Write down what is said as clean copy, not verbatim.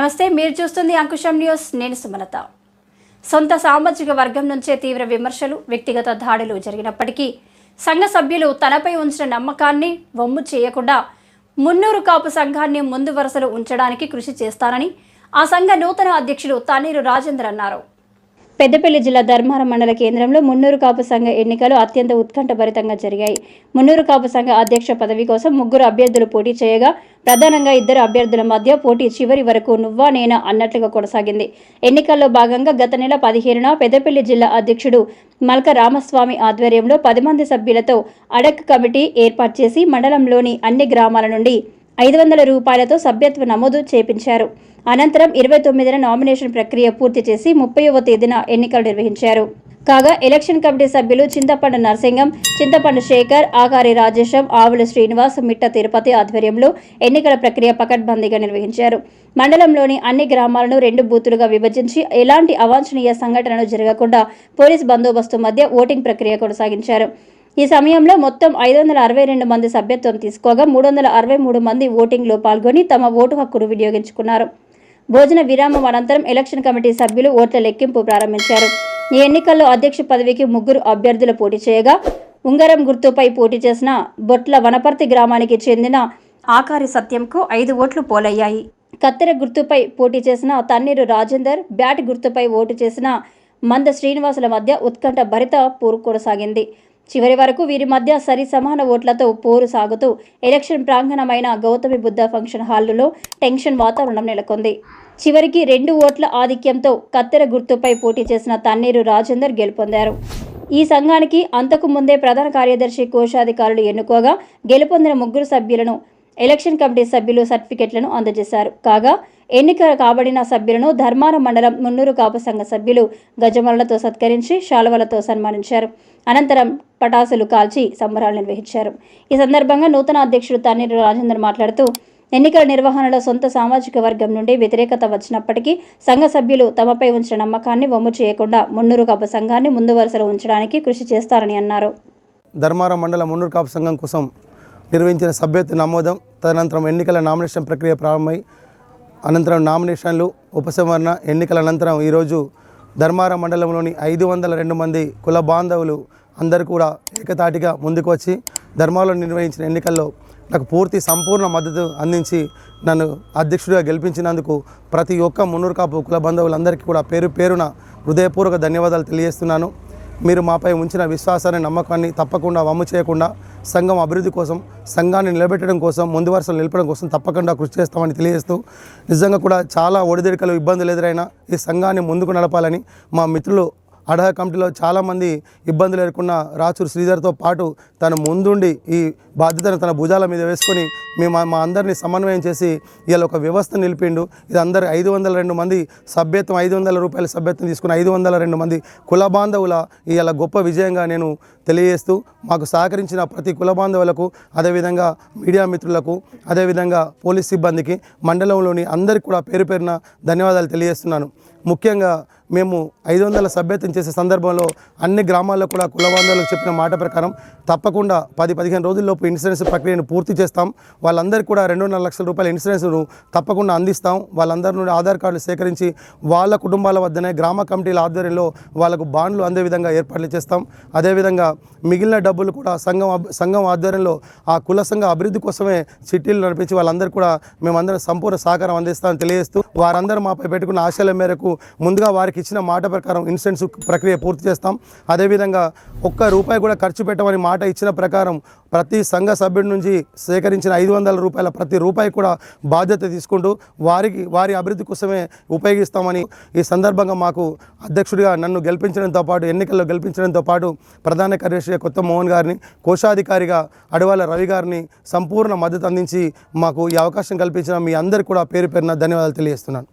నమస్తే, మీరు చూస్తుంది అంకుశం న్యూస్. నేను సుమలత. సొంత సామాజిక వర్గం నుంచే తీవ్ర విమర్శలు, వ్యక్తిగత దాడులు జరిగినప్పటికీ సంఘ సభ్యులు తనపై ఉంచిన నమ్మకాన్ని వమ్ము చేయకుండా మున్నూరు కాపు సంఘాన్ని ముందు వరుసలో ఉంచడానికి కృషి చేస్తానని ఆ సంఘ నూతన అధ్యక్షులు తన్నీరు రాజేందర్ అన్నారు. పెద్దపల్లి జిల్లా ధర్మారం మండల కేంద్రంలో మున్నూరు కాపు సంఘ ఎన్నికలు అత్యంత ఉత్కంఠభరితంగా జరిగాయి. మున్నూరు కాపు సంఘ అధ్యక్ష పదవి కోసం 3 అభ్యర్థులు పోటీ చేయగా ప్రధానంగా 2 అభ్యర్థుల మధ్య పోటీ చివరి వరకు నువ్వా నేనా అన్నట్లుగా కొనసాగింది. ఎన్నికల్లో భాగంగా గత నెల 15న పెద్దపల్లి జిల్లా అధ్యక్షుడు మల్క రామస్వామి ఆధ్వర్యంలో 10 మంది సభ్యులతో అడక్ కమిటీ ఏర్పాటు చేసి మండలంలోని అన్ని గ్రామాల నుండి 500 రూపాయలతో సభ్యత్వ నమోదు చేపించారు. అనంతరం 29న నామినేషన్ ప్రక్రియ పూర్తి చేసి 30వ తేదీన ఎన్నికలు నిర్వహించారు. కాగా ఎలక్షన్ కమిటీ సభ్యులు చింతపండు నరసింగం, చింతపండు శేఖర్, ఆకారి రాజేశం, ఆవుల శ్రీనివాస్, మిట్ట తిరుపతి ఆధ్వర్యంలో ఎన్నికల ప్రక్రియ పకడ్బందీగా నిర్వహించారు. మండలంలోని అన్ని గ్రామాలను 2 బూతులుగా విభజించి ఎలాంటి అవాంఛనీయ సంఘటనలు జరగకుండా పోలీస్ బందోబస్తు మధ్య ఓటింగ్ ప్రక్రియ కొనసాగించారు. ఈ సమయంలో మొత్తం 562 మంది సభ్యత్వం తీసుకోగా 363 మంది ఓటింగ్లో పాల్గొని తమ ఓటు హక్కును వినియోగించుకున్నారు. భోజన విరామం అనంతరం ఎలక్షన్ కమిటీ సభ్యులు ఓట్ల లెక్కింపు ప్రారంభించారు. ఈ ఎన్నికల్లో అధ్యక్ష పదవికి 3 అభ్యర్థులు పోటీ చేయగా ఉంగరం గుర్తుపై పోటీ చేసిన బొట్ల వనపర్తి గ్రామానికి చెందిన ఆకారి సత్యంకు 5 ఓట్లు పోలయ్యాయి. కత్తెర గుర్తుపై పోటీ చేసిన తన్నీరు రాజేందర్, బ్యాట్ గుర్తుపై ఓటు చేసిన మంద శ్రీనివాసుల మధ్య ఉత్కంఠ భరిత పోరు కొనసాగింది. చివరి వరకు వీరి మధ్య సరి సమాన ఓట్లతో పోరు సాగుతూ ఎలక్షన్ ప్రాంగణమైన గౌతమి బుద్ధ ఫంక్షన్ హాలులో టెన్షన్ వాతావరణం నెలకొంది. చివరికి 2 ఓట్ల ఆధిక్యంతో కత్తెర గుర్తుపై పోటీ చేసిన తన్నీరు రాజేందర్ గెలుపొందారు. ఈ సంఘానికి అంతకు ముందే ప్రధాన కార్యదర్శి, కోశాధికారులు ఎన్నుకోగా గెలుపొందిన 3 సభ్యులను ఎలక్షన్ కమిటీ సభ్యులు సర్టిఫికెట్లను అందజేశారు. కాగా ఎన్నిక కాబడిన సభ్యులను ధర్మారం మండలం మున్నూరు కాపు సంఘ సభ్యులు గజమాలతో సత్కరించి శాలువలతో సన్మానించారు. అనంతరం పటాసులు కాల్చి సంబరాలు నిర్వహించారు. ఈ సందర్భంగా నూతన అధ్యక్షుడు తన్నీరు రాజేందర్ మాట్లాడుతూ ఎన్నికల నిర్వహణలో సొంత సామాజిక వర్గం నుండి వ్యతిరేకత వచ్చినప్పటికీ సంఘ సభ్యులు తమపై ఉంచిన నమ్మకాన్ని వమ్ము చేయకుండా మున్నూరు కాపు సంఘాన్ని ముందు వరుసలో ఉంచడానికి కృషి చేస్తారని అన్నారు. ధర్మారం మండల మున్నూరు కాపు సంఘం కోసం నిర్వహించిన సభ్యత్వ నమోదం, తదనంతరం ఎన్నికల నామినేషన్ ప్రక్రియ ప్రారంభమై అనంతరం నామినేషన్లు, ఉపసంహరణ, ఎన్నికల అనంతరం ఈరోజు ధర్మారం మండలంలోని 502 మంది కుల బాంధవులు అందరూ కూడా ఏకతాటిగా ముందుకు వచ్చి ధర్మాలో నిర్వహించిన ఎన్నికల్లో నాకు సంపూర్ణ మద్దతు అందించి నన్ను అధ్యక్షుడిగా గెలిపించినందుకు ప్రతి ఒక్క మున్నూరు కాపు కుల బంధువులందరికీ కూడా పేరున హృదయపూర్వక ధన్యవాదాలు తెలియజేస్తున్నాను. మీరు మాపై ఉంచిన విశ్వాసాన్ని, నమ్మకాన్ని తప్పకుండా వమ్ము చేయకుండా సంఘం అభివృద్ధి కోసం, సంఘాన్ని నిలబెట్టడం కోసం, ముందు వరుసలో నిలపడం కోసం తప్పకుండా కృషి చేస్తామని తెలియజేస్తూ, నిజంగా కూడా చాలా ఒడిదుడుకులు, ఇబ్బందులు ఎదురైనా ఈ సంఘాన్ని ముందుకు నడపాలని మా మిత్రులు అడహ కమిటీలో చాలామంది ఇబ్బందులు ఎదుర్కొన్న రాచూరు శ్రీధర్తో పాటు తను ముందుండి ఈ బాధ్యతను తన భుజాల మీద వేసుకొని మా అందరినీ సమన్వయం చేసి ఇవాళ ఒక వ్యవస్థ నిలిపిండు. ఇది అందరు 502 మంది సభ్యత్వం, 500 రూపాయల సభ్యత్వం తీసుకుని 502 మంది కుల బాంధవుల ఇవాళ గొప్ప విజయంగా నేను తెలియజేస్తూ, మాకు సహకరించిన ప్రతి కుల బాంధవులకు, అదేవిధంగా మీడియా మిత్రులకు, అదేవిధంగా పోలీస్ సిబ్బందికి, మండలంలోని అందరికీ కూడా పేరున ధన్యవాదాలు తెలియజేస్తున్నాను. ముఖ్యంగా మేము 500 సభ్యత్వం చేసే సందర్భంలో అన్ని గ్రామాల్లో కూడా కుల బాంధవులకు చెప్పిన మాట ప్రకారం తప్పకుండా 10-15 రోజుల్లోపు ఇన్సూరెన్స్ ప్రక్రియను పూర్తి చేస్తాం. వాళ్ళందరికీ కూడా 2.5 లక్షల రూపాయల ఇన్సూరెన్స్ను తప్పకుండా అందిస్తాం. వాళ్ళందరి నుండి ఆధార్ కార్డులు సేకరించి వాళ్ళ కుటుంబాల వద్దనే గ్రామ కమిటీల ఆధ్వర్యంలో వాళ్ళకు బాండ్లు అందే విధంగా ఏర్పాట్లు చేస్తాం. అదేవిధంగా మిగిలిన డబ్బులు కూడా సంఘం ఆధ్వర్యంలో ఆ కుల సంఘ అభివృద్ధి కోసమే చిట్టీలు నడిపించి వాళ్ళందరూ కూడా మేమందరం సంపూర్ణ సహకారం అందిస్తామని తెలియజేస్తూ, వారందరూ మాపై పెట్టుకున్న ఆశల మేరకు ముందుగా వారికి ఇచ్చిన మాట ప్రకారం ఇన్సూరెన్స్ ప్రక్రియ పూర్తి చేస్తాం. అదేవిధంగా ₹1 కూడా ఖర్చు పెట్టమని మాట ఇచ్చిన ప్రకారం ప్రతి సంఘ సభ్యుడి నుంచి సేకరించిన 500 రూపాయల ప్రతి రూపాయి కూడా బాధ్యత తీసుకుంటూ వారి అభివృద్ధి కోసమే ఉపయోగిస్తామని ఈ సందర్భంగా మాకు అధ్యక్షుడిగా నన్ను గెలిపించడంతో పాటు, ఎన్నికల్లో గెలిపించడంతో పాటు ప్రధాన కార్యదర్శిగా కొత్త మోహన్ గారిని, కోశాధికారిగా అడవాల రవి గారిని సంపూర్ణ మద్దతు అందించి మాకు ఈ అవకాశం కల్పించిన మీ అందరికీ కూడా పేరున ధన్యవాదాలు తెలియజేస్తున్నాను.